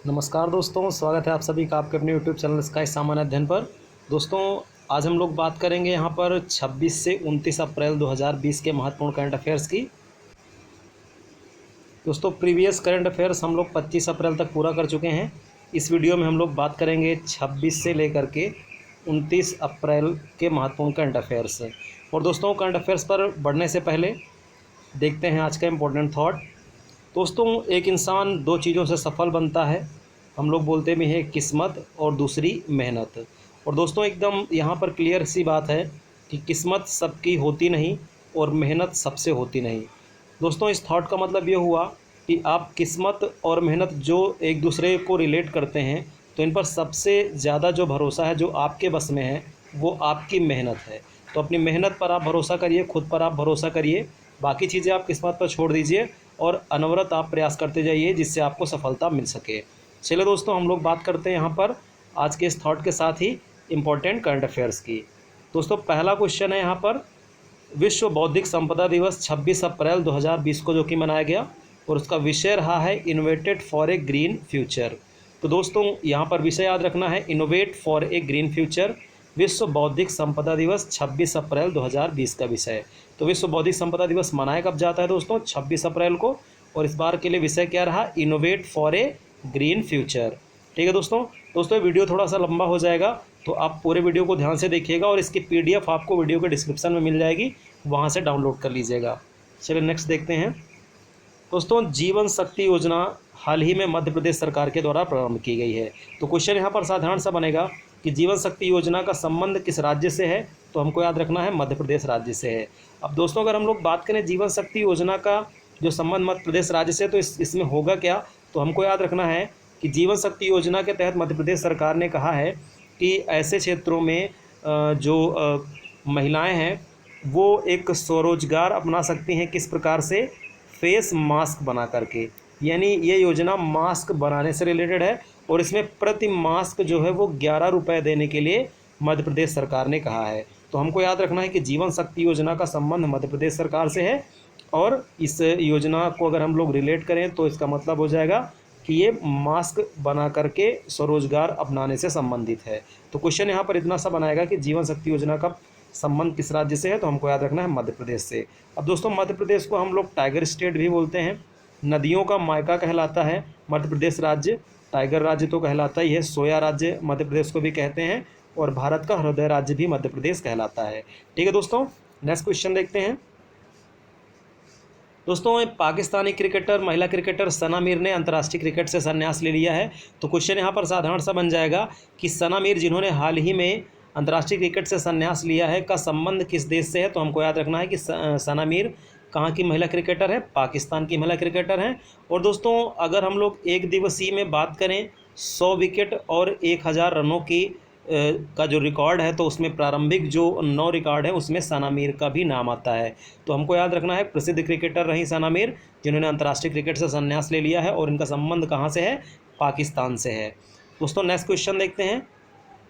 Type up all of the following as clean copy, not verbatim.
नमस्कार दोस्तों, स्वागत है आप सभी का आपके अपने यूट्यूब चैनल स्काई सामान्य अध्ययन पर। दोस्तों, आज हम लोग बात करेंगे यहाँ पर 26 से 29 अप्रैल 2020 के महत्वपूर्ण करंट अफेयर्स की। दोस्तों, प्रीवियस करंट अफेयर्स हम लोग 25 अप्रैल तक पूरा कर चुके हैं। इस वीडियो में हम लोग बात करेंगे 26 से लेकर के 29 अप्रैल के महत्वपूर्ण करंट अफेयर्स। और दोस्तों, करंट अफेयर्स पर बढ़ने से पहले देखते हैं आज का इम्पोर्टेंट थॉट। दोस्तों, एक इंसान दो चीज़ों से सफल बनता है। हम लोग बोलते भी हैं किस्मत और दूसरी मेहनत। और दोस्तों, एकदम यहाँ पर क्लियर सी बात है कि किस्मत सबकी होती नहीं और मेहनत सबसे होती नहीं। दोस्तों, इस थॉट का मतलब ये हुआ कि आप किस्मत और मेहनत जो एक दूसरे को रिलेट करते हैं, तो इन पर सबसे ज़्यादा जो भरोसा है, जो आपके बस में है, वो आपकी मेहनत है। तो अपनी मेहनत पर आप भरोसा करिए, खुद पर आप भरोसा करिए, बाकी चीज़ें आप किस्मत पर छोड़ दीजिए और अनवरत आप प्रयास करते जाइए जिससे आपको सफलता मिल सके। चलिए दोस्तों, हम लोग बात करते हैं यहाँ पर आज के इस थॉट के साथ ही इम्पोर्टेंट करंट अफेयर्स की। दोस्तों, पहला क्वेश्चन है यहाँ पर, विश्व बौद्धिक संपदा दिवस 26 अप्रैल 2020 को जो कि मनाया गया, और उसका विषय रहा है innovated for a green future. तो दोस्तों, यहाँ पर विषय याद रखना है, innovate for a green future, विश्व बौद्धिक संपदा दिवस 26 अप्रैल 2020 का विषय। तो विश्व बौद्धिक संपदा दिवस मनाया कब जाता है दोस्तों? 26 अप्रैल को। और इस बार के लिए विषय क्या रहा? Innovate for a green future. ठीक है दोस्तों, वीडियो थोड़ा सा लंबा हो जाएगा, तो आप पूरे वीडियो को ध्यान से देखिएगा और इसकी PDF आपको वीडियो के डिस्क्रिप्शन में मिल जाएगी, वहाँ से डाउनलोड कर लीजिएगा। चलिए नेक्स्ट देखते हैं। दोस्तों, जीवन शक्ति योजना हाल ही में मध्य प्रदेश सरकार के द्वारा प्रारंभ की गई है। तो क्वेश्चन यहाँ पर साधारण सा बनेगा कि जीवन शक्ति योजना का संबंध किस राज्य से है? तो हमको याद रखना है मध्य प्रदेश राज्य से है। अब दोस्तों, अगर हम लोग बात करें जीवन शक्ति योजना का जो संबंध मध्य प्रदेश राज्य से, तो इसमें होगा क्या? तो हमको याद रखना है कि जीवन शक्ति योजना के तहत मध्य प्रदेश सरकार ने कहा है कि ऐसे क्षेत्रों में जो महिलाएं हैं वो एक स्वरोजगार अपना सकती हैं। किस प्रकार से? फेस मास्क बना करके। यानी ये योजना मास्क बनाने से रिलेटेड है और इसमें प्रति मास्क जो है वो 11 रुपये देने के लिए मध्य प्रदेश सरकार ने कहा है। तो हमको याद रखना है कि जीवन शक्ति योजना का संबंध मध्य प्रदेश सरकार से है, और इस योजना को अगर हम लोग रिलेट करें तो इसका मतलब हो जाएगा कि ये मास्क बना करके स्वरोजगार अपनाने से संबंधित है। तो क्वेश्चन यहाँ पर इतना सा बनाएगा कि जीवन शक्ति योजना का संबंध किस राज्य से है? तो हमको याद रखना है मध्य प्रदेश से। अब दोस्तों, मध्य प्रदेश को हम लोग टाइगर स्टेट भी बोलते हैं, नदियों का मायका कहलाता है मध्य प्रदेश राज्य, टाइगर राज्य तो कहलाता ही है, सोया राज्य मध्य प्रदेश को भी कहते हैं, और भारत का हृदय राज्य भी मध्य प्रदेश कहलाता है। ठीक है दोस्तों, नेक्स्ट क्वेश्चन देखते हैं। दोस्तों, पाकिस्तानी क्रिकेटर महिला क्रिकेटर सना मीर ने अंतर्राष्ट्रीय क्रिकेट से संन्यास ले लिया है। तो क्वेश्चन यहाँ पर साधारण सा बन जाएगा कि सना मीर, जिन्होंने हाल ही में अंतर्राष्ट्रीय क्रिकेट से संन्यास लिया है, का संबंध किस देश से है? तो हमको याद रखना है कि सना मीर कहाँ की महिला क्रिकेटर है? पाकिस्तान की महिला क्रिकेटर हैं। और दोस्तों, अगर हम लोग एक दिवसीय में बात करें 100 विकेट और 1000 रनों की का जो रिकॉर्ड है, तो उसमें प्रारंभिक जो 9 रिकॉर्ड है उसमें सना मीर का भी नाम आता है। तो हमको याद रखना है प्रसिद्ध क्रिकेटर रही सना मीर, जिन्होंने अंतर्राष्ट्रीय क्रिकेट से संन्यास ले लिया है, और इनका संबंध कहाँ से है? पाकिस्तान से है। दोस्तों, नेक्स्ट क्वेश्चन देखते हैं।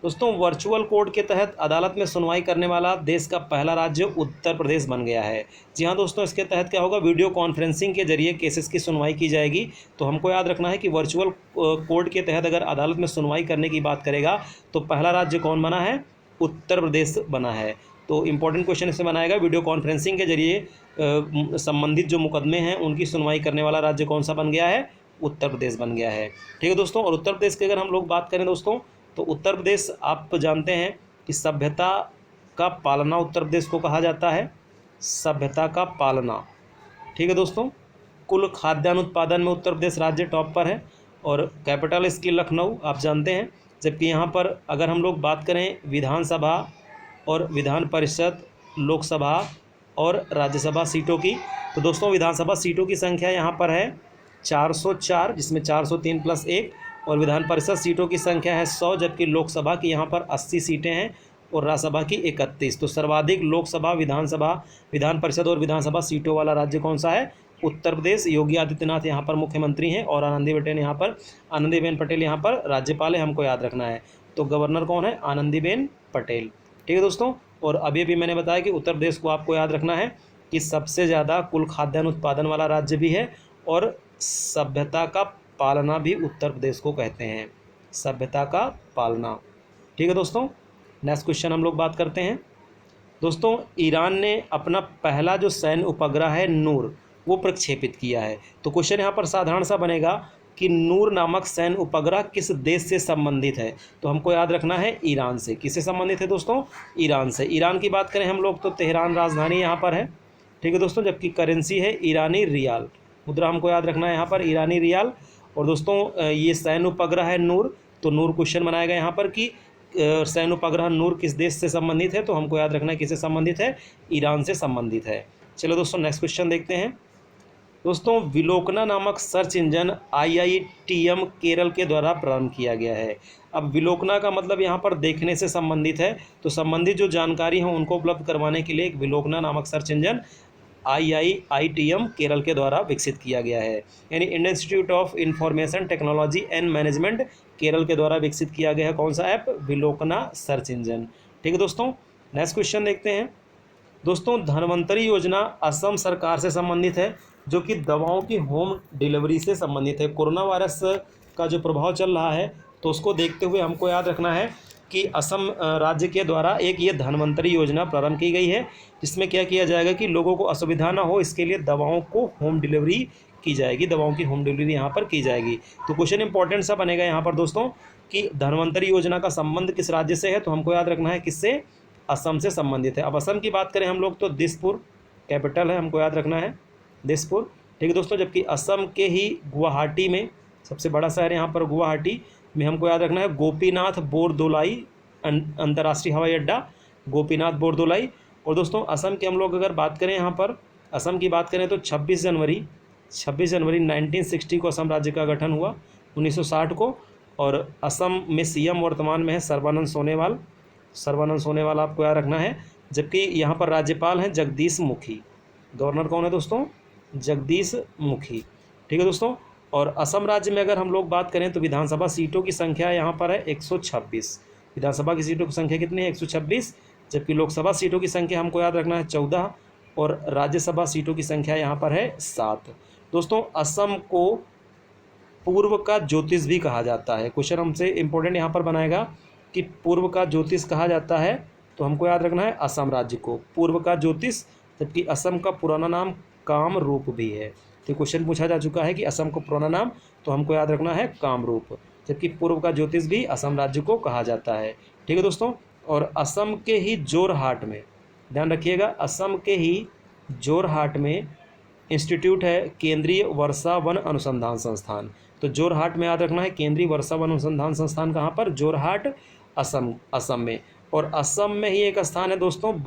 दोस्तों, वर्चुअल कोर्ट के तहत अदालत में सुनवाई करने वाला देश का पहला राज्य उत्तर प्रदेश बन गया है। जी हाँ दोस्तों, इसके तहत क्या होगा? वीडियो कॉन्फ्रेंसिंग के जरिए केसेस की सुनवाई की जाएगी। तो हमको याद रखना है कि वर्चुअल कोर्ट के तहत अगर अदालत में सुनवाई करने की बात करेगा तो पहला राज्य कौन बना है? उत्तर प्रदेश बना है। तो इंपॉर्टेंट क्वेश्चन इसमें बनाएगा, वीडियो कॉन्फ्रेंसिंग के जरिए संबंधित जो मुकदमे हैं उनकी सुनवाई करने वाला राज्य कौन सा बन गया है? उत्तर प्रदेश बन गया है। ठीक है दोस्तों, और उत्तर प्रदेश की अगर हम लोग बात करें दोस्तों, तो उत्तर प्रदेश आप जानते हैं कि सभ्यता का पालना उत्तर प्रदेश को कहा जाता है, सभ्यता का पालना। ठीक है दोस्तों, कुल खाद्यान्न उत्पादन में उत्तर प्रदेश राज्य टॉप पर है, और कैपिटल इसकी लखनऊ आप जानते हैं। जबकि यहाँ पर अगर हम लोग बात करें विधानसभा और विधान परिषद, लोकसभा और राज्यसभा सीटों की, तो दोस्तों विधानसभा सीटों की संख्या यहाँ पर है 404, जिसमें 403 प्लस 1, और विधान परिषद सीटों की संख्या है 100, जबकि लोकसभा की यहाँ पर 80 सीटें हैं और राज्यसभा की 31। तो सर्वाधिक लोकसभा, विधानसभा, विधान परिषद और विधानसभा सीटों वाला राज्य कौन सा है? उत्तर प्रदेश। योगी आदित्यनाथ यहाँ पर मुख्यमंत्री हैं और आनंदीबेन पटेल यहाँ पर राज्यपाल है, हमको याद रखना है। तो गवर्नर कौन है? आनंदीबेन पटेल। ठीक है दोस्तों, और अभी भी मैंने बताया कि उत्तर प्रदेश को आपको याद रखना है कि सबसे ज़्यादा कुल खाद्यान्न उत्पादन वाला राज्य भी है और सभ्यता का पालना भी उत्तर प्रदेश को कहते हैं। सभ्यता का पालना। ठीक है दोस्तों, नेक्स्ट क्वेश्चन हम लोग बात करते हैं। दोस्तों, ईरान ने अपना पहला जो सैन्य उपग्रह है नूर, वो प्रक्षेपित किया है। तो क्वेश्चन यहाँ पर साधारण सा बनेगा कि नूर नामक सैन्य उपग्रह किस देश से संबंधित है। तो हमको याद रखना है ईरान से। किससे संबंधित है दोस्तों? ईरान से। ईरान की बात करें हम लोग तो तेहरान राजधानी यहाँ पर है। ठीक है दोस्तों, जबकि करेंसी है ईरानी रियाल। मुद्रा हमको याद रखना है यहाँ पर ईरानी रियाल। और दोस्तों ये सैन्य उपग्रह है नूर, तो नूर क्वेश्चन बनाया गया यहाँ पर कि सैन्य उपग्रह नूर किस देश से संबंधित है। तो हमको याद रखना है किससे संबंधित है? ईरान से संबंधित है। चलो दोस्तों नेक्स्ट क्वेश्चन देखते हैं। दोस्तों, विलोकना नामक सर्च इंजन IITM केरल के द्वारा प्रारंभ किया गया है। अब विलोकना का मतलब यहाँ पर देखने से संबंधित है, तो संबंधित जो जानकारी है उनको उपलब्ध करवाने के लिए एक विलोकना नामक सर्च इंजन IITM केरल के द्वारा विकसित किया गया है। यानी Indian institute of information technology and management Kerala के द्वारा विकसित किया गया है कौन सा ऐप? विलोकना search engine. ठीक है दोस्तों, नेक्स्ट क्वेश्चन देखते हैं। दोस्तों, धन्वंतरी योजना असम सरकार से संबंधित है, जो कि दवाओं की होम डिलीवरी से संबंधित है। कोरोना वायरस का जो प्रभाव चल रहा है तो उसको देखते हुए हमको याद रखना है कि असम राज्य के द्वारा एक ये धन्वंतरी योजना प्रारंभ की गई है, जिसमें क्या किया जाएगा कि लोगों को असुविधा ना हो इसके लिए दवाओं को होम डिलीवरी की जाएगी। दवाओं की होम डिलीवरी यहाँ पर की जाएगी। तो क्वेश्चन इंपॉर्टेंट सा बनेगा यहाँ पर दोस्तों कि धन्वंतरी योजना का संबंध किस राज्य से है। तो हमको याद रखना है किससे? असम से संबंधित है। अब असम की बात करें हम लोग तो दिसपुर कैपिटल है, हमको याद रखना है दिसपुर। ठीक है दोस्तों, जबकि असम के ही गुवाहाटी में सबसे बड़ा शहर यहाँ पर गुवाहाटी में हमको याद रखना है गोपीनाथ बोरदोलाई अंतर्राष्ट्रीय हवाई अड्डा, गोपीनाथ बोरदोलाई। और दोस्तों असम की हम लोग अगर बात करें यहाँ पर असम की बात करें तो 26 जनवरी 1960 को असम राज्य का गठन हुआ 1960 को। और असम में CM वर्तमान में है सर्बानंद सोनोवाल। सर्बानंद सोनोवाल आपको याद रखना है। जबकि यहाँ पर राज्यपाल हैं जगदीश मुखी। गवर्नर कौन है दोस्तों? जगदीश मुखी। ठीक है दोस्तों, और असम राज्य में अगर हम लोग बात करें तो विधानसभा सीटों की संख्या यहाँ पर है 126। विधानसभा की सीटों की संख्या कितनी है? 126। जबकि लोकसभा सीटों की संख्या हमको याद रखना है 14 और राज्यसभा सीटों की संख्या यहाँ पर है 7। दोस्तों, असम को पूर्व का ज्योतिष भी कहा जाता है। क्वेश्चन हमसे इंपॉर्टेंट यहाँ पर बनाएगा कि पूर्व का ज्योतिष कहा जाता है, तो हमको याद रखना है असम राज्य को पूर्व का ज्योतिष। जबकि असम का पुराना नाम कामरूप भी है। तो क्वेश्चन पूछा जा चुका है कि असम को पुराना नाम, तो हमको याद रखना है कामरूप। जबकि पूर्व का ज्योतिष भी असम राज्य को कहा जाता है। ठीक है दोस्तों, और असम के ही जोरहाट में, ध्यान रखिएगा, असम के ही जोरहाट में इंस्टीट्यूट है केंद्रीय वर्षा वन अनुसंधान संस्थान। तो जोरहाट में याद रखना है केंद्रीय वर्षा वन अनुसंधान संस्थान कहाँ पर? जोरहाट असम में। और असम में ही एक स्थान है दोस्तों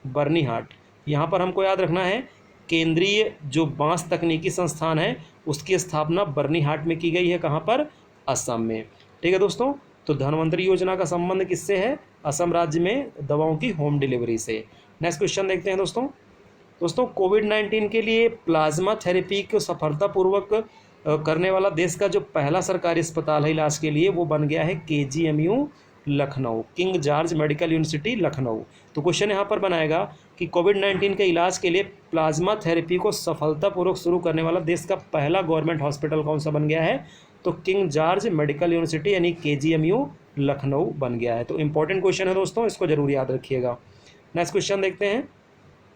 बर्नीहाट। यहाँ पर हमको याद रखना है केंद्रीय जो बांस तकनीकी संस्थान है उसकी स्थापना बर्नीहाट में की गई है। कहाँ पर? असम में। ठीक है दोस्तों, तो धन्वंतरी योजना का संबंध किससे है? असम राज्य में दवाओं की होम डिलीवरी से। नेक्स्ट क्वेश्चन देखते हैं दोस्तों, कोविड-19 के लिए प्लाज्मा थेरेपी को सफलतापूर्वक करने वाला देश का जो पहला सरकारी अस्पताल है इलाज के लिए वो बन गया है KGMU Lucknow, king George medical university Lucknow. तो क्वेश्चन यहाँ पर बनाएगा कि कोविड-19 के इलाज के लिए प्लाज्मा थेरेपी को सफलतापूर्वक शुरू करने वाला देश का पहला गवर्नमेंट हॉस्पिटल कौन सा बन गया है? तो किंग जॉर्ज मेडिकल यूनिवर्सिटी यानी KGMU लखनऊ बन गया है। तो इंपॉर्टेंट क्वेश्चन है दोस्तों, इसको जरूर याद रखिएगा। नेक्स्ट क्वेश्चन देखते हैं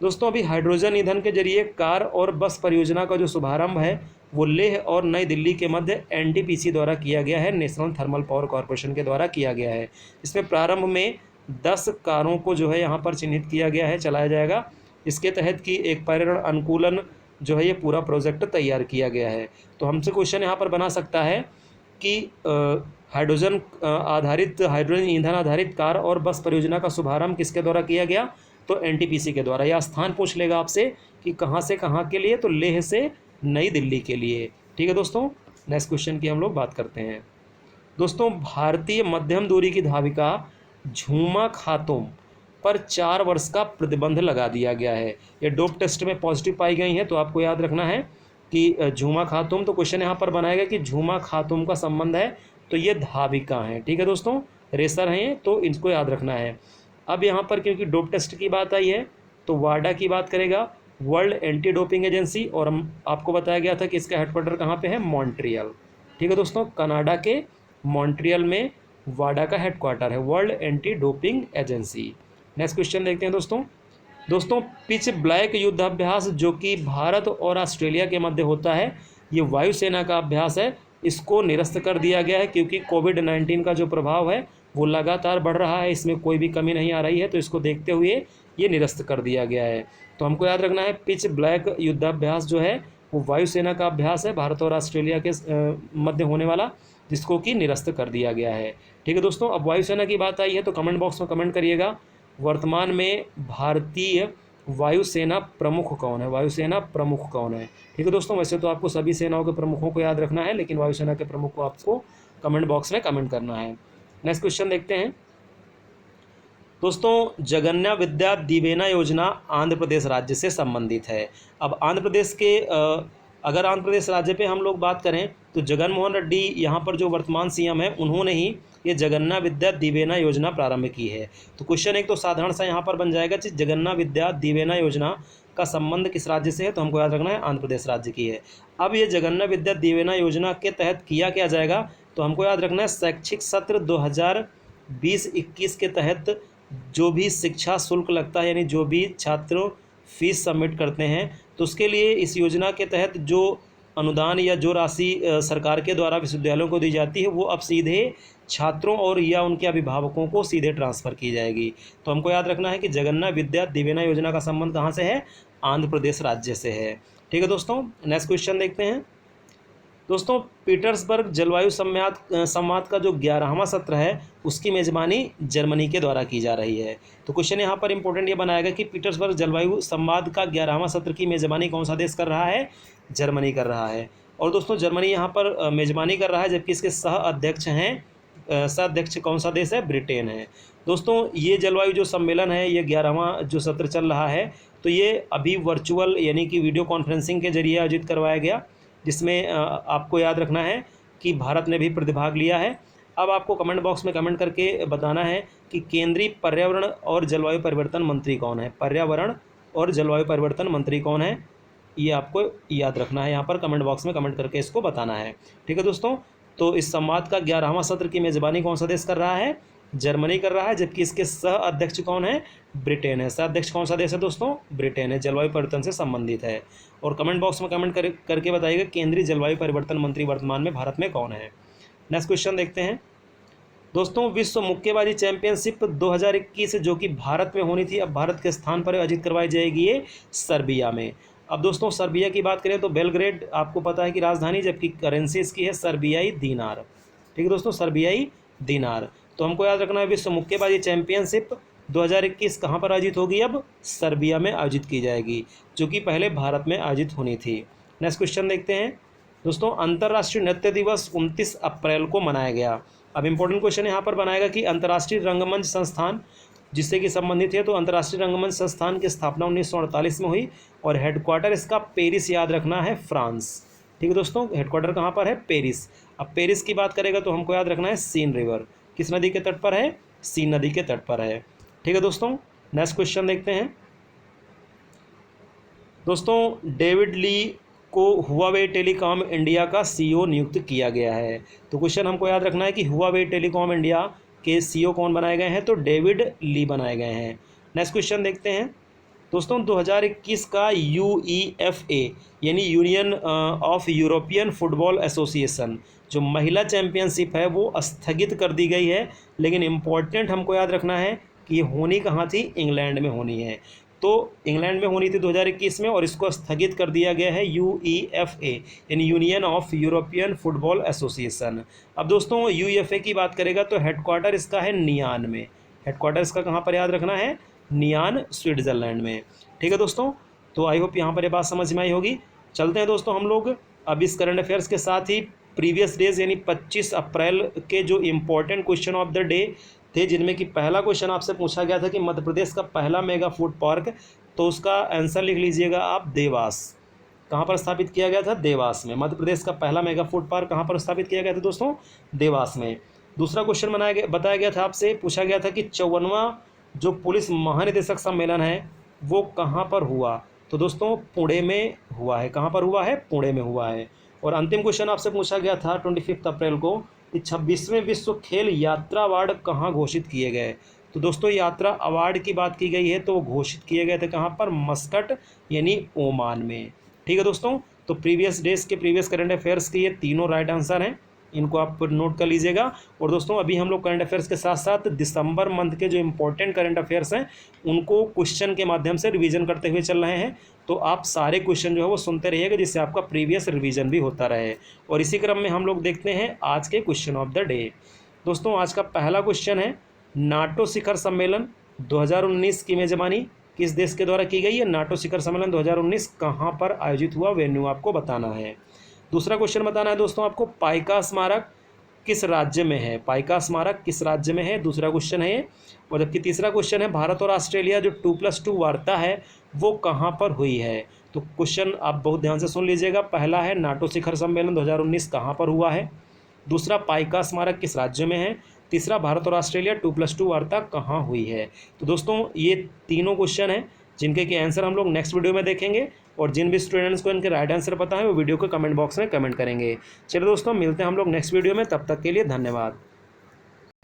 दोस्तों, अभी हाइड्रोजन ईंधन के जरिए कार और बस परियोजना का जो शुभारंभ है वो लेह और नई दिल्ली के मध्य NTPC द्वारा किया गया है, नेशनल थर्मल पावर कॉरपोरेशन के द्वारा किया गया है। इसमें प्रारंभ में 10 कारों को जो है यहाँ पर चिन्हित किया गया है, चलाया जाएगा। इसके तहत की एक पर्यावरण अनुकूलन जो है ये पूरा प्रोजेक्ट तैयार किया गया है। तो हमसे क्वेश्चन यहाँ पर बना सकता है कि हाइड्रोजन ईंधन आधारित कार और बस परियोजना का शुभारंभ किसके द्वारा किया गया? तो NTPC के द्वारा। या स्थान पूछ लेगा आपसे कि कहाँ से कहाँ के लिए, तो लेह से नई दिल्ली के लिए। ठीक है दोस्तों, नेक्स्ट क्वेश्चन की हम लोग बात करते हैं। दोस्तों, भारतीय मध्यम दूरी की धाविका झूमा खातून पर 4 वर्ष का प्रतिबंध लगा दिया गया है। ये डोप टेस्ट में पॉजिटिव पाई गई हैं, तो आपको याद रखना है कि झूमा खातून। तो क्वेश्चन यहाँ पर बनाएगा कि झूमा खातून का संबंध है, तो ये धाविका हैं। ठीक है दोस्तों, रेसर हैं, तो इनको याद रखना है। अब यहाँ पर क्योंकि डोप टेस्ट की बात आई है तो वाडा की बात करेगा। वर्ल्ड एंटी डोपिंग एजेंसी, और हम आपको बताया गया था कि इसका हेडक्वार्टर कहाँ पे है, मॉन्ट्रियल। ठीक है दोस्तों, कनाडा के मॉन्ट्रियल में वाडा का हेडक्वार्टर है, world anti doping agency. Next question देखते हैं दोस्तों पिच ब्लैक युद्धाभ्यास जो कि भारत और ऑस्ट्रेलिया के मध्य होता है, ये वायुसेना का अभ्यास है। इसको निरस्त कर दिया गया है क्योंकि कोविड-19 का जो प्रभाव है वो लगातार बढ़ रहा है, इसमें कोई भी कमी नहीं आ रही है, तो इसको देखते हुए ये निरस्त कर दिया गया है। तो हमको याद रखना है पिच ब्लैक युद्धाभ्यास जो है वो वायुसेना का अभ्यास है, भारत और ऑस्ट्रेलिया के मध्य होने वाला, जिसको कि निरस्त कर दिया गया है। ठीक है दोस्तों, अब वायुसेना की बात आई है तो कमेंट बॉक्स में कमेंट करिएगा, वर्तमान में भारतीय वायुसेना प्रमुख कौन है, वायुसेना प्रमुख कौन है। ठीक है दोस्तों, वैसे तो आपको सभी सेनाओं के प्रमुखों को याद रखना है, लेकिन वायुसेना के प्रमुख को आपको कमेंट बॉक्स में कमेंट करना है। नेक्स्ट क्वेश्चन देखते हैं दोस्तों, जगन्या विद्या दिवेना योजना आंध्र प्रदेश राज्य से संबंधित है। अब आंध्र प्रदेश के अगर आंध्र प्रदेश राज्य पे हम लोग बात करें तो जगन मोहन रेड्डी यहाँ पर जो वर्तमान सीएम है उन्होंने ही ये जगन्या विद्या दिवेना योजना प्रारंभ की है। तो क्वेश्चन एक तो साधारण सा यहाँ पर बन जाएगा कि जगन्या विद्या दिवेना योजना का संबंध किस राज्य से है, तो हमको याद रखना है आंध्र प्रदेश राज्य की है। अब ये जगन्या विद्या दिवेना योजना के तहत किया क्या जाएगा, तो हमको याद रखना है शैक्षिक सत्र 2020-21 के तहत जो भी शिक्षा शुल्क लगता है, यानी जो भी छात्रों फीस सबमिट करते हैं, तो उसके लिए इस योजना के तहत जो अनुदान या जो राशि सरकार के द्वारा विश्वविद्यालयों को दी जाती है वो अब सीधे छात्रों और या उनके अभिभावकों को सीधे ट्रांसफ़र की जाएगी। तो हमको याद रखना है कि जगन्या विद्या दिवेना योजना का संबंध कहाँ से है, आंध्र प्रदेश राज्य से है। ठीक है दोस्तों, नेक्स्ट क्वेश्चन देखते हैं दोस्तों, पीटर्सबर्ग जलवायु संवाद का जो 11वां सत्र है उसकी मेज़बानी जर्मनी के द्वारा की जा रही है। तो क्वेश्चन यहाँ पर इंपॉर्टेंट ये बनाएगा कि पीटर्सबर्ग जलवायु संवाद का 11वां सत्र की मेज़बानी कौन सा देश कर रहा है, जर्मनी कर रहा है। और दोस्तों जर्मनी यहाँ पर मेज़बानी कर रहा है, जबकि इसके सह अध्यक्ष कौन सा देश है, ब्रिटेन है। दोस्तों ये जलवायु जो सम्मेलन है, ये 11वां जो सत्र चल रहा है, तो ये अभी वर्चुअल यानी कि वीडियो कॉन्फ्रेंसिंग के जरिए आयोजित करवाया गया, जिसमें आपको याद रखना है कि भारत ने भी प्रतिभाग लिया है। अब आपको कमेंट बॉक्स में कमेंट करके बताना है कि केंद्रीय पर्यावरण और जलवायु परिवर्तन मंत्री कौन है, पर्यावरण और जलवायु परिवर्तन मंत्री कौन है, ये आपको याद रखना है, यहाँ पर कमेंट बॉक्स में कमेंट करके इसको बताना है। ठीक है दोस्तों, तो इस संवाद का 11वां सत्र की मेज़बानी कौन सा देश कर रहा है, जर्मनी कर रहा है, जबकि इसके सह अध्यक्ष कौन है, ब्रिटेन है। सह अध्यक्ष कौन सा देश है दोस्तों, ब्रिटेन है, जलवायु परिवर्तन से संबंधित है। और कमेंट बॉक्स में कमेंट करके बताइएगा केंद्रीय जलवायु परिवर्तन मंत्री वर्तमान में भारत में कौन है। नेक्स्ट क्वेश्चन देखते हैं दोस्तों, विश्व मुक्केबाजी चैंपियनशिप 2021 जो कि भारत में होनी थी, अब भारत के स्थान पर आयोजित करवाई जाएगी ये सर्बिया में। अब दोस्तों सर्बिया की बात करें तो बेलग्रेड आपको पता है कि राजधानी, जबकि करेंसी इसकी है सर्बियाई दीनार। ठीक है दोस्तों, सर्बियाई दीनार। तो हमको याद रखना है विश्व मुक्केबाजी चैंपियनशिप 2021 कहाँ पर आयोजित होगी, अब सर्बिया में आयोजित की जाएगी, जो कि पहले भारत में आयोजित होनी थी। नेक्स्ट क्वेश्चन देखते हैं दोस्तों, अंतर्राष्ट्रीय नृत्य दिवस 29 अप्रैल को मनाया गया। अब इंपॉर्टेंट क्वेश्चन यहाँ पर बनाएगा कि अंतर्राष्ट्रीय रंगमंच संस्थान जिससे कि संबंधित है, तो अंतर्राष्ट्रीय रंगमंच संस्थान की स्थापना 1948 में हुई और हेडक्वार्टर इसका पेरिस, याद रखना है, फ्रांस। ठीक है दोस्तों, हेडक्वार्टर कहाँ पर है, पेरिस। अब पेरिस की बात करेगा तो हमको याद रखना है सीन रिवर, किस नदी के तट पर है, सीन नदी के तट पर है। ठीक है दोस्तों, नेक्स्ट क्वेश्चन देखते हैं दोस्तों, डेविड ली को हुआवे टेलीकॉम इंडिया का सीईओ नियुक्त किया गया है। तो क्वेश्चन हमको याद रखना है कि हुआवे टेलीकॉम इंडिया के सीईओ कौन बनाए गए हैं, तो डेविड ली बनाए गए हैं। नेक्स्ट क्वेश्चन देखते हैं दोस्तों, 2021 का UEFA यानी union of European football association जो महिला चैंपियनशिप है वो स्थगित कर दी गई है, लेकिन इम्पॉर्टेंट हमको याद रखना है कि ये होनी कहाँ थी, इंग्लैंड में होनी है। तो इंग्लैंड में होनी थी 2021 में, और इसको स्थगित कर दिया गया है UEFA यानी union of European football association. अब दोस्तों UEFA की बात करेगा तो हेडक्वार्टर इसका है नियान में, हेडक्वार्टर इसका कहाँ पर याद रखना है, नियान, स्विट्ज़रलैंड में। ठीक है दोस्तों, तो आई होप यहाँ पर ये बात समझ में आई होगी। चलते हैं दोस्तों हम लोग अब इस करंट अफेयर्स के साथ ही प्रीवियस डेज यानी 25 अप्रैल के जो important question of the day थे, जिनमें कि पहला क्वेश्चन आपसे पूछा गया था कि मध्य प्रदेश का पहला मेगा फूड पार्क, तो उसका आंसर लिख लीजिएगा आप, देवास। कहाँ पर स्थापित किया गया था, देवास में। मध्य प्रदेश का पहला मेगा फूड पार्क कहाँ पर स्थापित किया गया था दोस्तों, देवास में। दूसरा क्वेश्चन बताया गया था आपसे, पूछा गया था कि 54वां जो पुलिस महानिदेशक सम्मेलन है वो कहाँ पर हुआ, तो दोस्तों पुणे में हुआ है। कहाँ पर हुआ है? पुणे में हुआ है। और अंतिम क्वेश्चन आपसे पूछा गया था 25 अप्रैल को कि 26वें विश्व खेल यात्रा अवार्ड कहाँ घोषित किए गए। तो दोस्तों यात्रा अवार्ड की बात की गई है तो वो घोषित किए गए थे कहाँ पर? मस्कट यानी ओमान में। ठीक है दोस्तों, तो प्रीवियस डेज के प्रीवियस करंट अफेयर्स के ये तीनों राइट आंसर हैं, इनको आप नोट कर लीजिएगा। और दोस्तों अभी हम लोग करंट अफेयर्स के साथ साथ दिसंबर मंथ के जो इंपॉर्टेंट करंट अफेयर्स हैं उनको क्वेश्चन के माध्यम से रिवीजन करते हुए चल रहे हैं। तो आप सारे क्वेश्चन जो है वो सुनते रहिएगा जिससे आपका प्रीवियस रिवीजन भी होता रहे। और इसी क्रम में हम लोग देखते हैं आज के क्वेश्चन ऑफ द डे। दोस्तों आज का पहला क्वेश्चन है, नाटो शिखर सम्मेलन 2019 की मेजबानी किस देश के द्वारा की गई है? नाटो शिखर सम्मेलन 2019 कहाँ पर आयोजित हुआ? वेन्यू आपको बताना है। दूसरा क्वेश्चन बताना है दोस्तों आपको, पाइका स्मारक किस राज्य में है? पाइका स्मारक किस राज्य में है? दूसरा क्वेश्चन है ये। और जबकि तीसरा क्वेश्चन है, भारत और ऑस्ट्रेलिया जो 2+2 वार्ता है वो कहाँ पर हुई है? तो क्वेश्चन आप बहुत ध्यान से सुन लीजिएगा। पहला है नाटो शिखर सम्मेलन 2019 कहाँ पर हुआ है? दूसरा पाइका स्मारक किस राज्य में है? तीसरा भारत और ऑस्ट्रेलिया 2+2 वार्ता कहाँ हुई है? तो दोस्तों ये तीनों क्वेश्चन हैं जिनके के आंसर हम लोग नेक्स्ट वीडियो में देखेंगे। और जिन भी स्टूडेंट्स को इनके राइट आंसर पता है वो वीडियो को कमेंट बॉक्स में कमेंट करेंगे। चलिए दोस्तों मिलते हैं हम लोग नेक्स्ट वीडियो में, तब तक के लिए धन्यवाद।